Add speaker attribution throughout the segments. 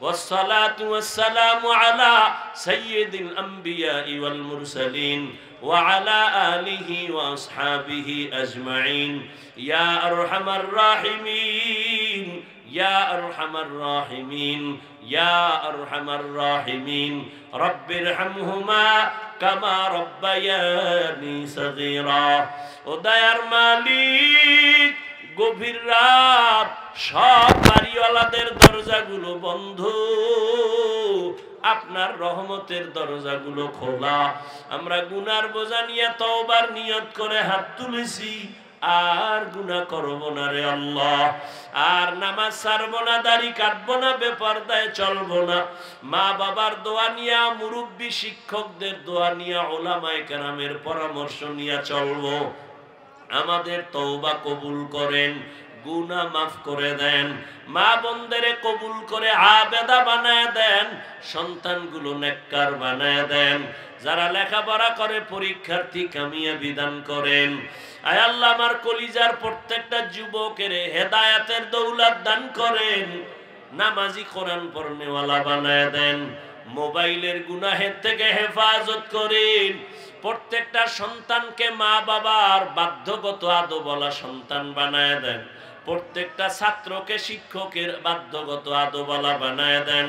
Speaker 1: والصلاة والسلام على سيد الأنبياء والمرسلين وعلى آله وأصحابه أجمعين يا أرحم الراحمين يا أرحم الراحمين يا أرحم الراحمين رب ارحمهما كما ربياني صغيرا وديار মালিক গভীর রাত সব বাড়িওয়ালাদের দরজাগুলো বন্ধ আপনার রহমতের দরজাগুলো খোলা আমরা গুনার বোঝা নিয়ে তওবার নিয়ত করে হাত তুলেছি আর গুনাহ করব না রে আল্লাহ আর নামাজ ছাড়বো না দাড়ি কাটবো না বেপরদায় চলবো না মা বাবার দোয়া নিয়া মুরব্বী শিক্ষকদের দোয়া নিয়া উলামায়ে কেরামের পরামর্শ নিয়া চলবো আমাদের তওবা কবুল করেন গুনাহ মাফ করে দেন মা বোনদেরে কবুল করে আবেদা বানায় দেন সন্তানগুলো নেককার বানায় দেন যারা লেখাপড়া করে পরীক্ষার্থী কামিয়াবি দান করেন আয় আল্লাহ আমার কলিজার প্রত্যেকটা যুবকের হেদায়েতের দৌলত দান করেন নামাজি কোরআন পড়নেওয়ালা বানায় দেন মোবাইলের গুনাহের থেকে হেফাজত করেন প্রত্যেকটা সন্তানকে মা বাবার বাধ্যগত আদবওয়ালা সন্তান বানায় দেন প্রত্যেকটা ছাত্রকে শিক্ষকের বাধ্যগত আদবওয়ালা বানায় দেন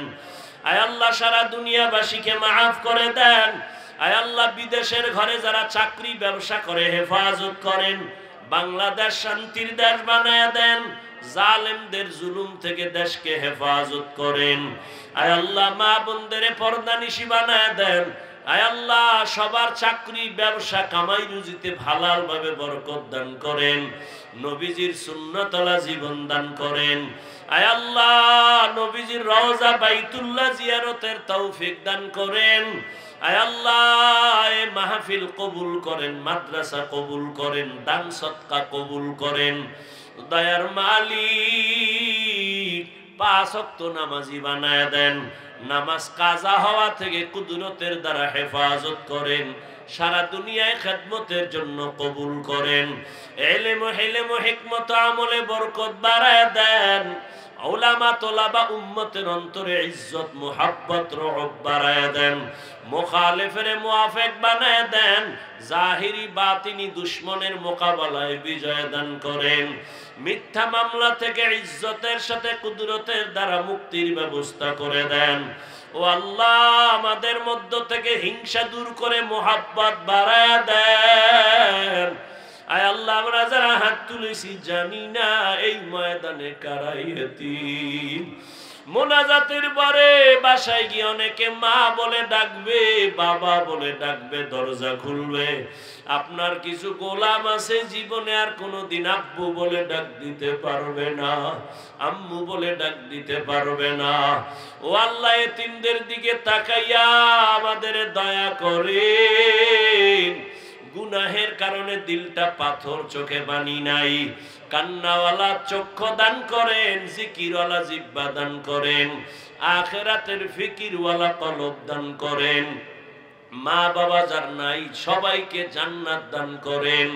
Speaker 1: আয় আল্লাহ সারা দুনিয়াবাসীকে মাফ করে দেন আয় আল্লাহ বিদেশের ঘরে যারা চাকরি ব্যবসা করে হেফাজত করেন বাংলাদেশ শান্তির দেশ বানায় দেন জালেমদের জুলুম থেকে দেশকে হেফাজত করেন আয় আল্লাহ মা বোনদের পর্দানিশী বানায় দেন আয় আল্লাহ সবার চাকরি ব্যবসা কামাই রুজিতে হালাল ভাবে বরকত দান করেন নবীজির সুন্নতওয়ালা জীবন দান করেন আয় আল্লাহ নবীজির রওজা বাইতুল্লাহ জিয়ারতের তৌফিক দান করেন আয় আল্লাহ এই মাহফিল কবুল করেন মাদ্রাসা কবুল করেন দান সদকা কবুল করেন দয়ার মালিক 5 ওয়াক্ত নামাজি বানায় দেন নামাজ কাজা হওয়া থেকে কুদরতের দ্বারা হেফাজত করেন সারা দুনিয়ায় খেদমতের জন্য কবুল করেন ইলম হিলম হিকমত আমলে বরকত বাড়ায় দেন উলামা তোলাবা উম্মতের অন্তরে ইজ্জত মুহাব্বত রহব বাড়ায় দেন মুখালিফের মুআফিক বানায় দেন জাহিরি বাতিনি দুশমনের মোকাবেলায় বিজয় দান করেন মিথ্যা মামলা থেকে ইজ্জতের সাথে কুদরতের দ্বারা মুক্তির ব্যবস্থা করে দেন ও আল্লাহ আমাদের মধ্য থেকে হিংসা দূর করে মুহাব্বত বাড়ায় দেন আয় আল্লাহ আমরা যারা হাত তুলেছি জানি না এই ময়দানে কারাই এতিম মোনাজাতের পরে বাসায় গিয়ে অনেকে মা বলে ডাকবে বাবা বলে ডাকবে দরজা খুলবে আপনার কিছু গোলাম আছে জীবনে আর কোনোদিন আব্বু বলে ডাক দিতে পারবে না আম্মু বলে ডাক দিতে পারবে না ও আল্লাহ এতিমদের দিকে তাকাইয়া আমাদের দয়া করেন গুনাহের কারণে দিলটা পাথর চোখে পানি নাই কান্নাওয়ালা চক্ষু দান করেন জিকিরওয়ালা জিহ্বা দান করেন আখিরাতের ফিকিরওয়ালা কলব দান করেন মা বাবা যার নাই সবাইকে জান্নাত দান করেন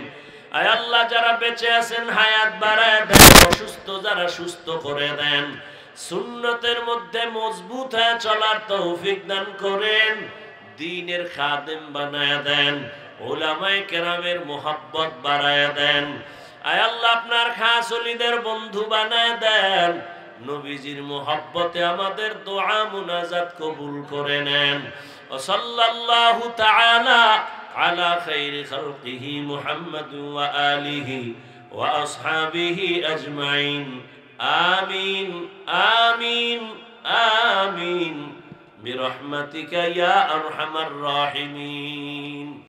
Speaker 1: আয় আল্লাহ যারা বেঁচে আছেন হায়াত বাড়ায় দেন অসুস্থ যারা সুস্থ করে দেন সুন্নতের মধ্যে মজবুত হয়ে চলার তৌফিক দান করেন দ্বীনের খাদেম বানায় দেন উলামায়ে কেরামের মুহাব্বত বাড়ায় দেন আয় আল্লাহ আপনার খাস ওলিদের বন্ধু বানায় দেন নবীজির মুহাব্বতে আমাদের দোয়া মুনাজাত কবুল করে নেন ও সাল্লাল্লাহু তাআলা আলা খাইরি খালকিহি মুহাম্মাদ ওয়া আলিহি ওয়া আসহাবিহি আজমাইন আমিন আমিন আমিন বিরহমাতিকা ইয়া আরহামার রাহিমিন।